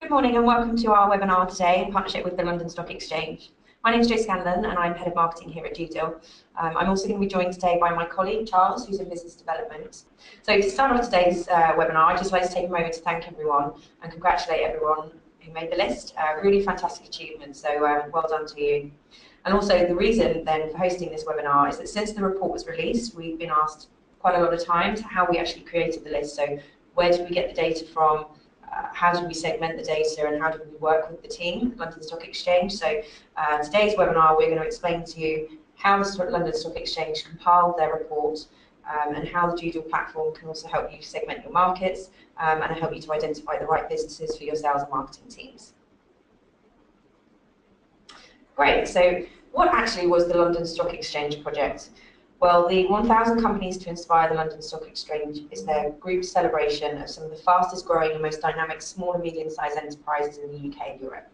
Good morning and welcome to our webinar today in partnership with the London Stock Exchange. My name is Jo Scanlon and I'm Head of Marketing here at DueDil. I'm also going to be joined today by my colleague Charles, who's in Business Development. So to start off today's webinar, I'd just like to take a moment to thank everyone and congratulate everyone who made the list. Really fantastic achievement, so well done to you. And also the reason then for hosting this webinar is that since the report was released, we've been asked quite a lot of times how we actually created the list. So where did we get the data from? How do we segment the data and how do we work with the team at London Stock Exchange? So today's webinar, we're going to explain to you how the London Stock Exchange compiled their report and how the DueDil platform can also help you segment your markets and help you to identify the right businesses for your sales and marketing teams. Great, so what actually was the London Stock Exchange project? Well, the 1,000 Companies to Inspire the London Stock Exchange is their group celebration of some of the fastest growing and most dynamic small and medium-sized enterprises in the UK and Europe.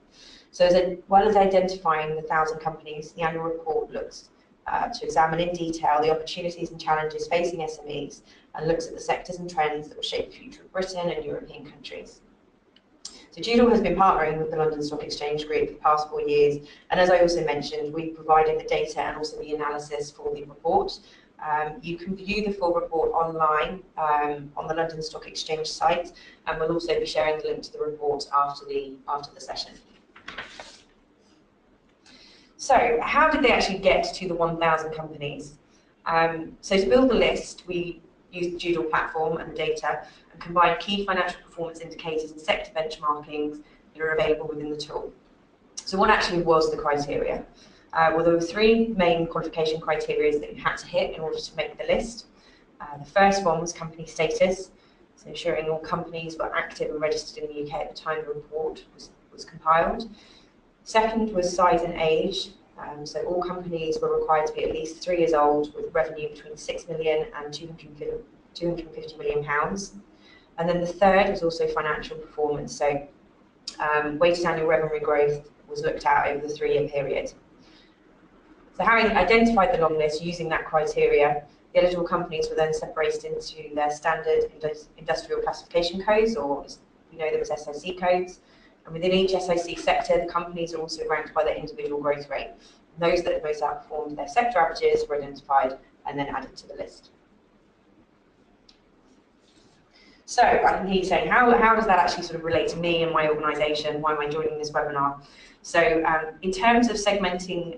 So as well as identifying the 1,000 companies, the annual report looks to examine in detail the opportunities and challenges facing SMEs and looks at the sectors and trends that will shape the future of Britain and European countries. So DueDil has been partnering with the London Stock Exchange Group for the past 4 years, and as I also mentioned, we've provided the data and also the analysis for the report. You can view the full report online on the London Stock Exchange site, and we'll also be sharing the link to the report after the session. So how did they actually get to the 1,000 companies? So to build the list, we used the DueDil platform and data and combined key financial performance indicators and sector benchmarkings that are available within the tool. So what actually was the criteria? Well, there were 3 main qualification criteria that you had to hit in order to make the list. The first one was company status, so ensuring all companies were active and registered in the UK at the time the report was compiled. Second was size and age. So all companies were required to be at least 3 years old with revenue between 6 million and 250 million pounds. And then the third was also financial performance. So weighted annual revenue growth was looked at over the 3-year period. So having identified the long list using that criteria, the eligible companies were then separated into their standard industrial classification codes, or we know them as SIC codes. And within each SIC sector, the companies are also ranked by their individual growth rate. And those that most outperformed their sector averages were identified and then added to the list. So I can hear you saying, how does that actually sort of relate to me and my organisation? Why am I joining this webinar? So in terms of segmenting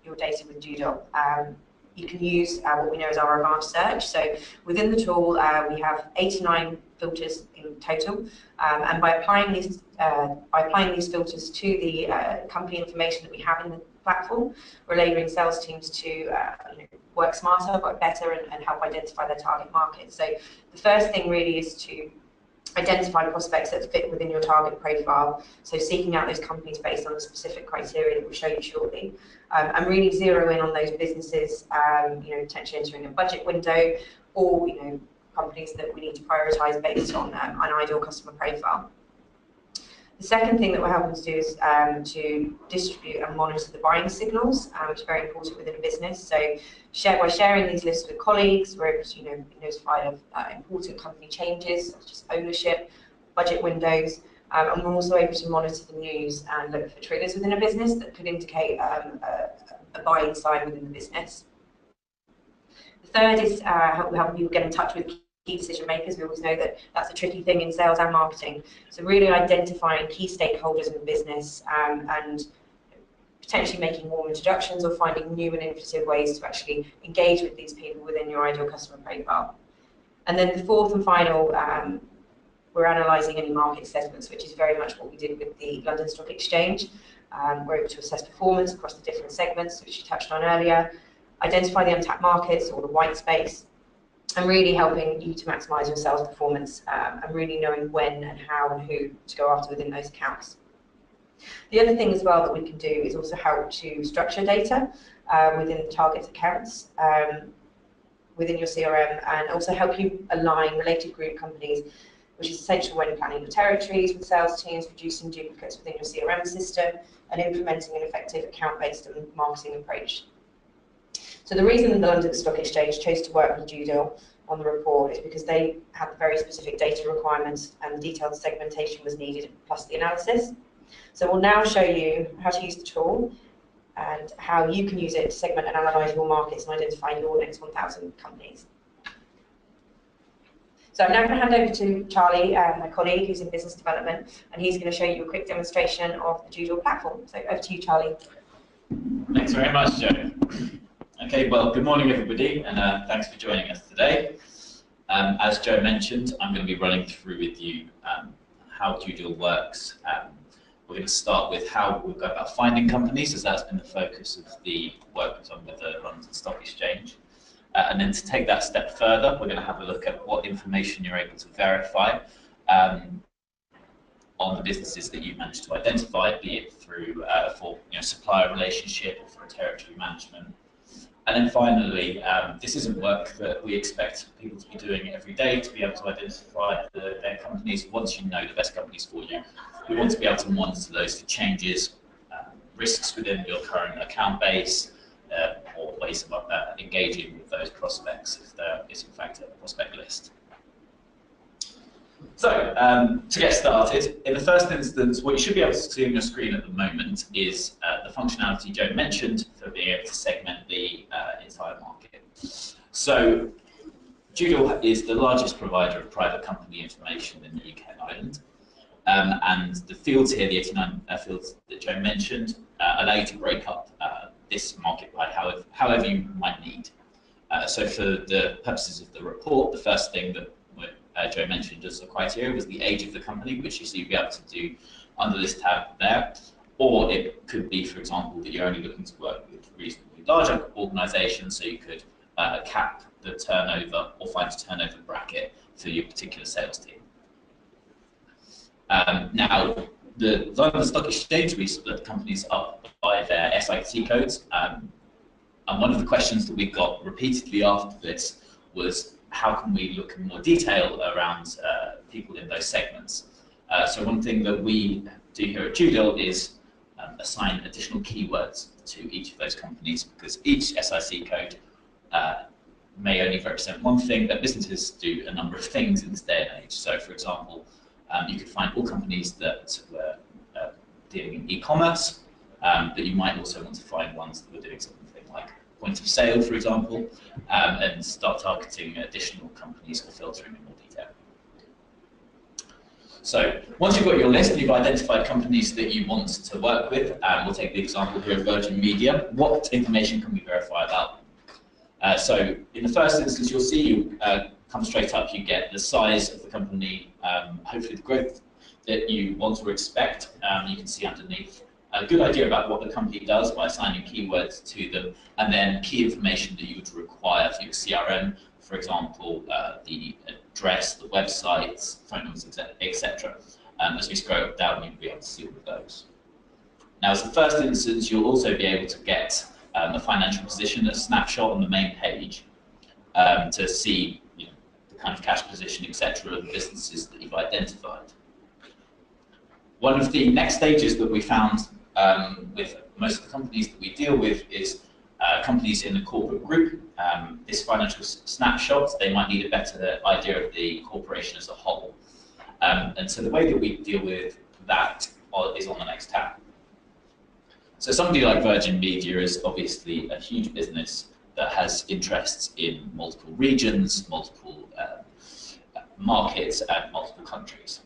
your data with DueDil, you can use what we know as our advanced search. So within the tool, we have 89 filters in total, and by applying these filters to the company information that we have in the platform, we're enabling sales teams to work smarter, work better, and help identify their target market. So the first thing really is to identify prospects that fit within your target profile, so seeking out those companies based on the specific criteria that we'll show you shortly, and really zero in on those businesses, potentially entering a budget window, or companies that we need to prioritise based on an ideal customer profile. The second thing that we're helping to do is to distribute and monitor the buying signals, which is very important within a business. So by sharing these lists with colleagues, we're able to be notified of important company changes, such as ownership, budget windows, and we're also able to monitor the news and look for triggers within a business that could indicate a buying sign within the business. The third is helping people get in touch with key decision makers. We always know that that's a tricky thing in sales and marketing. So really identifying key stakeholders in the business and potentially making warm introductions or finding new and innovative ways to actually engage with these people within your ideal customer profile. And then the fourth and final, we're analysing any market assessments, which is very much what we did with the London Stock Exchange. We're able to assess performance across the different segments, which you touched on earlier, identify the untapped markets or the white space, and really helping you to maximise your sales performance and really knowing when and how and who to go after within those accounts. The other thing as well that we can do is also help to structure data within the target accounts within your CRM, and also help you align related group companies, which is essential when planning your territories with sales teams, reducing duplicates within your CRM system, and implementing an effective account-based marketing approach. So the reason the London Stock Exchange chose to work with DueDil on the report is because they had the very specific data requirements and detailed segmentation was needed, plus the analysis. So we'll now show you how to use the tool and how you can use it to segment and analyse your markets and identify your next 1,000 companies. So I'm now going to hand over to Charlie, my colleague who's in business development, and he's going to show you a quick demonstration of the DueDil platform. So over to you, Charlie. Thanks very much, Jo. Okay, well, good morning, everybody, and thanks for joining us today. As Jo mentioned, I'm going to be running through with you how DueDil works. We're going to start with how we've got about finding companies, as that's been the focus of the work we've done with the London Stock Exchange. And then to take that step further, we're going to have a look at what information you're able to verify on the businesses that you've managed to identify, be it through for supplier relationship or for territory management. And then finally, this isn't work that we expect people to be doing every day to be able to identify their companies. Once you know the best companies for you, we want to be able to monitor those for changes, risks within your current account base, or ways of engaging with those prospects if there is in fact a prospect list. So, to get started, in the first instance, what you should be able to see on your screen at the moment is the functionality Jo mentioned for being able to segment the entire market. So, DueDil is the largest provider of private company information in the UK and Ireland. And the fields here, the 89 fields that Jo mentioned, allow you to break up this market by however you might need. So for the purposes of the report, the first thing that Jo mentioned as a criteria was the age of the company, which you see you'll be able to do under this tab there. Or it could be, for example, that you're only looking to work with reasonably large organisations, so you could cap the turnover or find a turnover bracket for your particular sales team. Now, the London Stock Exchange, we split companies up by their SIC codes, and one of the questions that we got repeatedly after this was, how can we look in more detail around people in those segments? So one thing that we do here at DueDil is assign additional keywords to each of those companies, because each SIC code may only represent one thing, but businesses do a number of things in this day and age. So for example, you could find all companies that were dealing in e-commerce, but you might also want to find ones that were doing something like point of sale, for example, and start targeting additional companies or filtering in more detail. So once you've got your list and you've identified companies that you want to work with, we'll take the example here of Virgin Media. What information can we verify about them? So in the first instance, you'll see you come straight up, you get the size of the company, hopefully the growth that you want or expect. You can see underneath a good idea about what the company does by assigning keywords to them, and then key information that you would require for your CRM, for example, the address, the websites, phone numbers, etc. As we scroll down, you'll be able to see all of those. Now, as the first instance, you'll also be able to get a financial position, a snapshot on the main page, to see the kind of cash position, etc., of the businesses that you've identified. One of the next stages that we found with most of the companies that we deal with is companies in the corporate group. This financial snapshot, they might need a better idea of the corporation as a whole. And so the way that we deal with that is on the next tab. So somebody like Virgin Media is obviously a huge business that has interests in multiple regions, multiple markets, and multiple countries.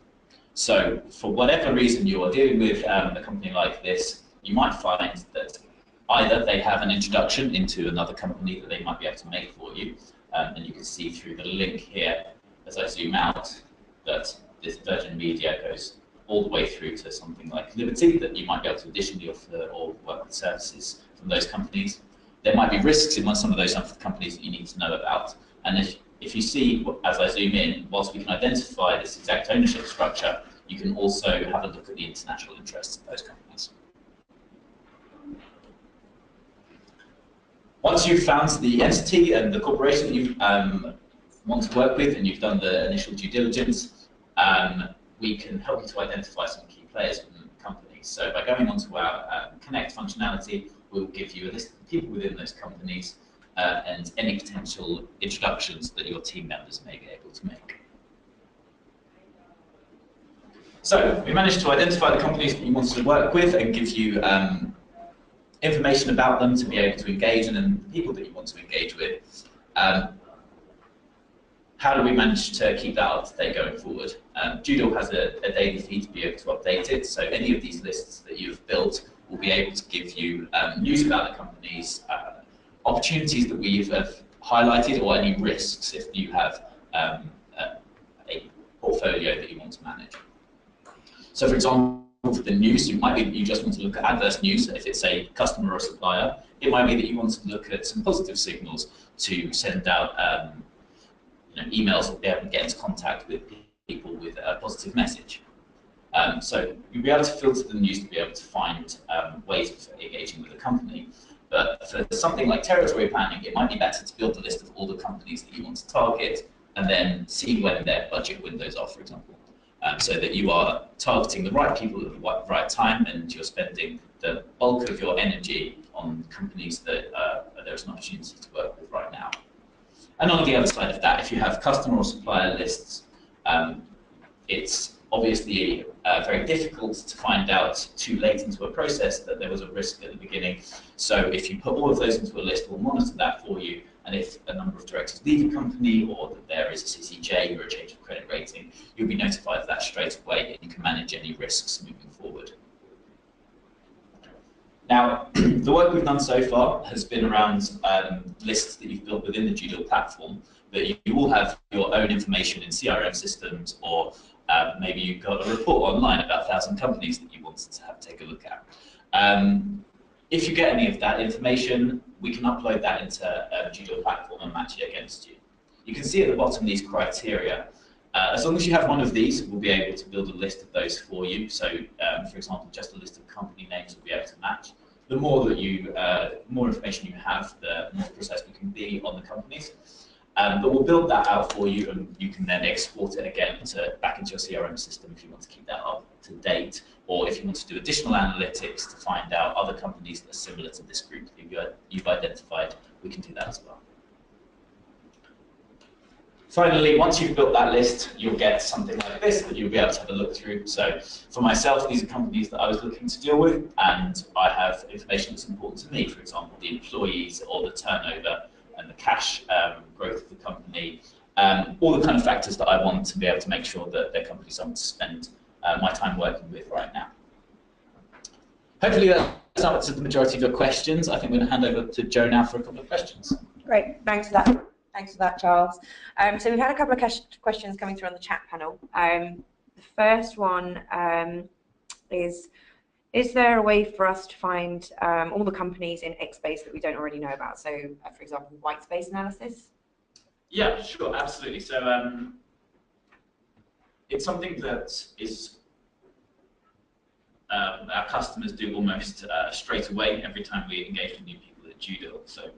So for whatever reason you are dealing with a company like this, you might find that either they have an introduction into another company that they might be able to make for you, and you can see through the link here, as I zoom out, that this Virgin Media goes all the way through to something like Liberty that you might be able to additionally offer or work with services from those companies. There might be risks in some of those companies that you need to know about, and if you see, as I zoom in, whilst we can identify this exact ownership structure, you can also have a look at the international interests of those companies. Once you've found the entity and the corporation that you want to work with and you've done the initial due diligence, we can help you to identify some key players within the company. So by going onto our Connect functionality, we'll give you a list of people within those companies and any potential introductions that your team members may be able to make. So we managed to identify the companies that you wanted to work with and give you information about them to be able to engage, and then the people that you want to engage with. How do we manage to keep that up to date going forward? DueDil has a daily feed to be able to update it, so any of these lists that you've built will be able to give you news about the companies, opportunities that we've highlighted, or any risks if you have a portfolio that you want to manage. So for example, for the news, you might be that you just want to look at adverse news if it's a customer or supplier. It might be that you want to look at some positive signals to send out emails that be able to get into contact with people with a positive message. So you'll be able to filter the news to be able to find ways of engaging with a company. But for something like territory planning, it might be better to build a list of all the companies that you want to target and then see when their budget windows are, for example. So that you are targeting the right people at the right time, and you're spending the bulk of your energy on companies that there's an opportunity to work with right now. And on the other side of that, if you have customer or supplier lists, it's obviously very difficult to find out too late into a process that there was a risk at the beginning. So if you put all of those into a list, we'll monitor that for you. And if a number of directors leave a company, or that there is a CCJ or a change of credit rating, you'll be notified of that straight away, and you can manage any risks moving forward. Now, the work we've done so far has been around lists that you've built within the DueDil platform, but you will have your own information in CRM systems, or maybe you've got a report online about 1,000 companies that you wanted to take a look at. If you get any of that information, we can upload that into a DueDil platform and match it against you. You can see at the bottom these criteria. As long as you have one of these, we'll be able to build a list of those for you. So, for example, just a list of company names will be able to match. The more that more information you have, the more precise we can be on the companies. But we'll build that out for you, and you can then export it again back into your CRM system if you want to keep that up to date, or if you want to do additional analytics to find out other companies that are similar to this group that you've identified, we can do that as well. Finally, once you've built that list, you'll get something like this that you'll be able to have a look through. So for myself, these are companies that I was looking to deal with, and I have information that's important to me, for example, the employees or the turnover and the cash growth of the company, all the kind of factors that I want to be able to make sure that their companies I want to spend my time working with right now. Hopefully that's answered the majority of your questions. I think we're going to hand over to Jo now for a couple of questions. Great, thanks for that. Thanks for that, Charles. So we've had a couple of questions coming through on the chat panel. The first one is there a way for us to find all the companies in Xbase that we don't already know about? So, for example, white space analysis? Yeah, sure, absolutely. So it's something that is our customers do almost straight away every time we engage with new people at DueDil. So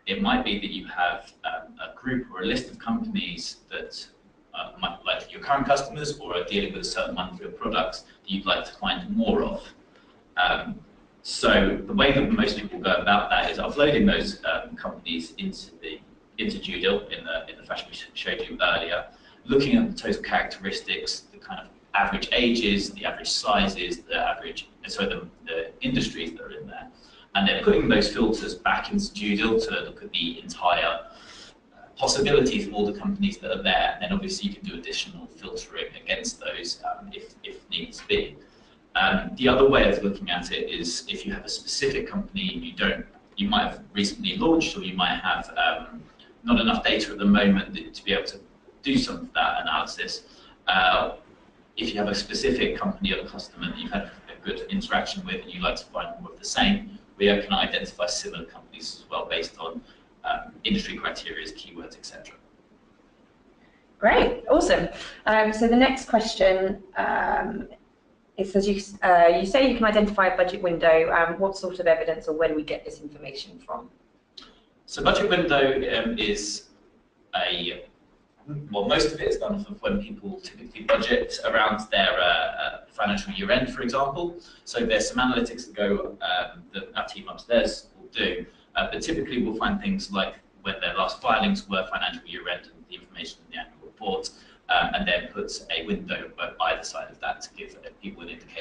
it might be that you have a group or a list of companies that might be like your current customers, or are dealing with a certain amount of your products that you'd like to find more of. So the way that most people go about that is uploading those companies into DueDil in the fashion we showed you earlier, looking at the total characteristics, the kind of average ages, the average sizes, the industries that are in there, and then putting those filters back into DueDil to look at the entire possibilities of all the companies that are there. And then obviously you can do additional filtering against those if needs be. The other way of looking at it is if you have a specific company you might have recently launched, or you might have not enough data at the moment to be able to do some of that analysis. If you have a specific company or customer that you've had a good interaction with and you'd like to find more of the same, we can identify similar companies as well based on industry criteria, keywords, etc. Great, awesome. So the next question, it says you say you can identify a budget window. What sort of evidence, or where do we get this information from? So budget window is most of it is done off of when people typically budget around their financial year end, for example. So there's some analytics that our team upstairs will do But typically we'll find things like when their last filings were, financial year end, and the information in the annual report, and then put a window by either side of that to give people an indication